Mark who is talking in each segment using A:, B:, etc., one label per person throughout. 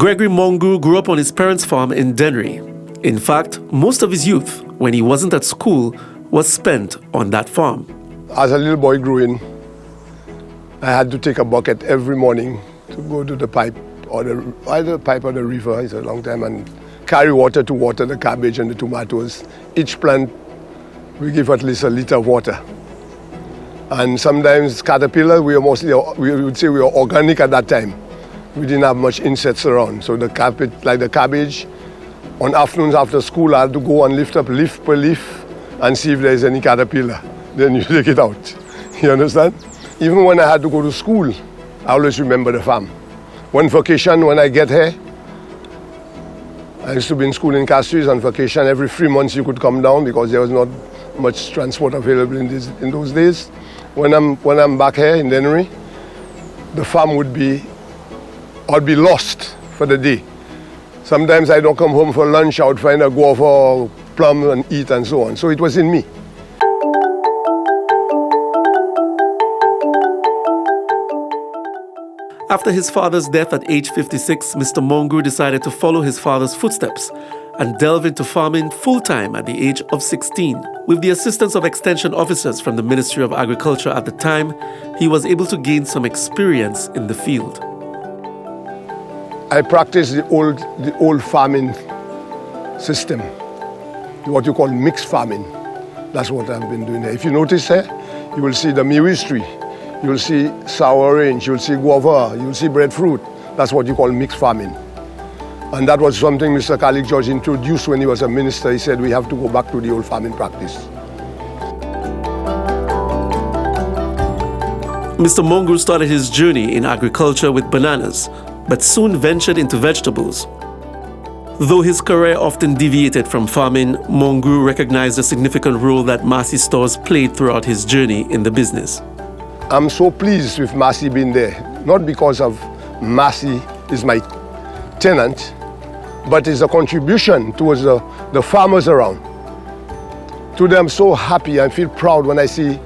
A: Gregory Mongroo grew up on his parents' farm in Dennery. In fact, most of his youth, when he wasn't at school, was spent on that farm.
B: As a little boy growing, I had to take a bucket every morning to go to the pipe, or either the pipe or the river, it's a long time, and carry water to water the cabbage and the tomatoes. Each plant, we give at least a liter of water. And sometimes caterpillar, we would say we were organic at that time. We didn't have much insects around. So the cabbage, on afternoons after school, I had to go and lift up leaf per leaf and see if there's any caterpillar. Then you take it out. You understand? Even when I had to go to school, I always remember the farm. One vacation, when I get here, I used to be in school in Castries. On vacation, every 3 months you could come down because there was not much transport available in those days. When I'm back here in Dennery, the farm I'd be lost for the day. Sometimes I don't come home for lunch, I would find a guava or plum and eat and so on. So it was in me.
A: After his father's death at age 56, Mr. Mongroo decided to follow his father's footsteps and delve into farming full-time at the age of 16. With the assistance of extension officers from the Ministry of Agriculture at the time, he was able to gain some experience in the field.
B: I practiced the old farming system, what you call mixed farming. That's what I've been doing here. If you notice here, you will see the miwis tree, you will see sour orange, you will see guava, you will see breadfruit. That's what you call mixed farming. And that was something Mr. Kalik George introduced when he was a minister. He said we have to go back to the old farming practice.
A: Mr. Mongroo started his journey in agriculture with bananas, but soon ventured into vegetables. Though his career often deviated from farming, Mongroo recognized the significant role that Massy Stores played throughout his journey in the business.
B: I'm so pleased with Massy being there, not because of Massy is my tenant, but it's a contribution towards the farmers around. Today I'm so happy and feel proud when I see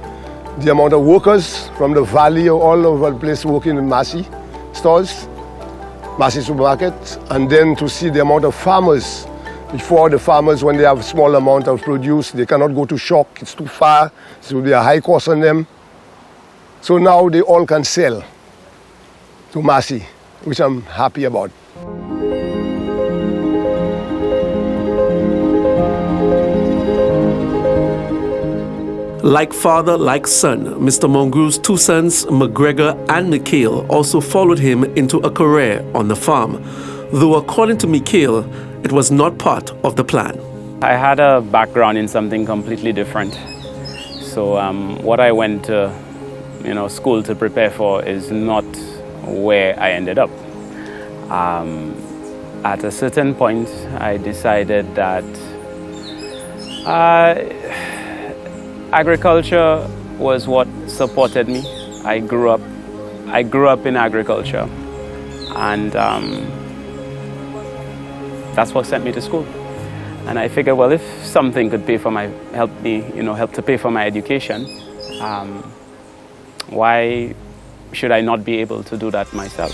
B: the amount of workers from the valley or all over the place working in Massy Stores, Massy Supermarket, and then to see the amount of farmers. Before, the farmers, when they have a small amount of produce, they cannot go to Shock, it's too far, so there are high costs on them. So now they all can sell to Massy, which I'm happy about.
A: Like father, like son, Mr. Mongroo's two sons, McGregor and Mikhail, also followed him into a career on the farm, though according to Mikhail, it was not part of the plan.
C: I had a background in something completely different. So what I went to school to prepare for is not where I ended up. At a certain point, I decided that agriculture was what supported me. I grew up in agriculture, and that's what sent me to school. And I figured, well, if something could help to pay for my education, why should I not be able to do that myself?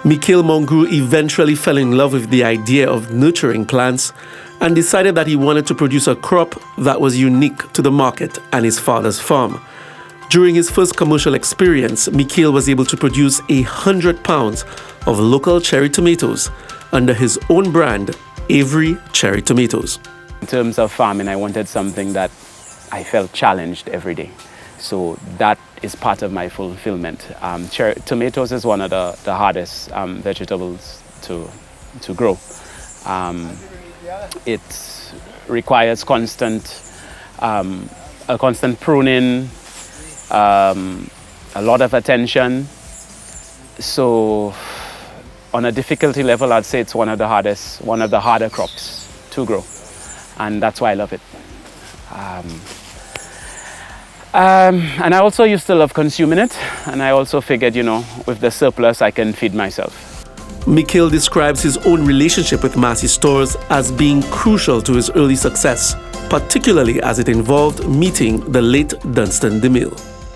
A: Mikhail Mongroo eventually fell in love with the idea of nurturing plants and decided that he wanted to produce a crop that was unique to the market and his father's farm. During his first commercial experience, Mikhail was able to produce 100 pounds of local cherry tomatoes under his own brand, Avery Cherry Tomatoes.
C: In terms of farming, I wanted something that I felt challenged every day. So that is part of my fulfillment. Tomatoes is one of the hardest vegetables to grow. It requires constant pruning, a lot of attention. So on a difficulty level, I'd say it's one of the harder crops to grow. And that's why I love it. And I also used to love consuming it, and I also figured, with the surplus, I can feed myself.
A: Mikhail describes his own relationship with Massy Stores as being crucial to his early success, particularly as it involved meeting the late Dunstan DeMille.
B: It was a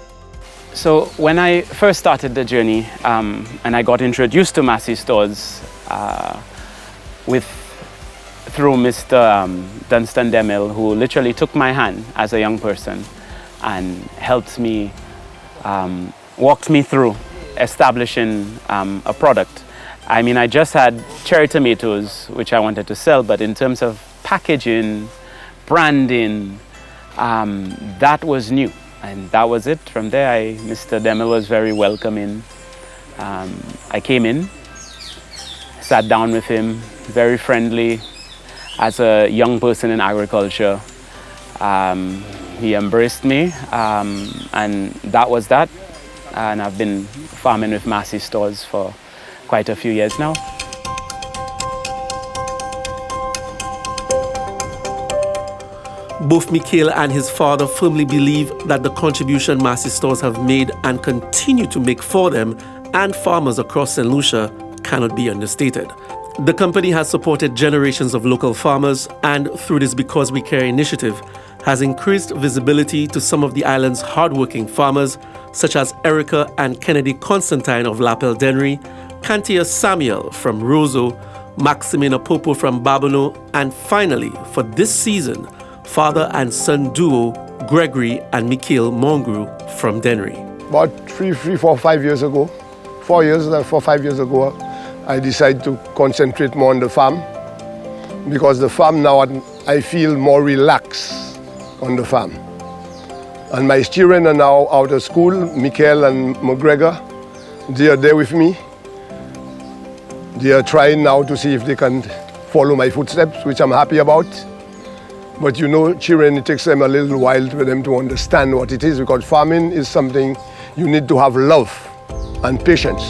C: So when I first started the journey and I got introduced to Massy Stores through Mr. Dunstan Demille, who literally took my hand as a young person and helped me, walked me through establishing a product. I mean, I just had cherry tomatoes, which I wanted to sell, but in terms of packaging, branding, that was new. And that was it. From there, Mr. Demille was very welcoming. I came in, sat down with him, very friendly. As a young person in agriculture, he embraced me, and that was that. And I've been farming with Massy Stores for quite a few years now.
A: Both Mikhail and his father firmly believe that the contribution Massy Stores have made and continue to make for them and farmers across Saint Lucia cannot be understated. The company has supported generations of local farmers and, through this Because We Care initiative, has increased visibility to some of the island's hardworking farmers, such as Erica and Kennedy Constantine of Lapel Dennery, Kantia Samuel from Roseau, Maximina Popo from Babonneau, and finally, for this season, father and son duo Gregory and Mikhail Mongroo from Dennery.
B: About 5 years ago, 4 years, 5 years ago, I decided to concentrate more on the farm, because the farm now I feel more relaxed on the farm. And my children are now out of school, Mikhail and McGregor. They are there with me. They are trying now to see if they can follow my footsteps, which I'm happy about. But you know, children, it takes them a little while for them to understand what it is, because farming is something you need to have love and patience.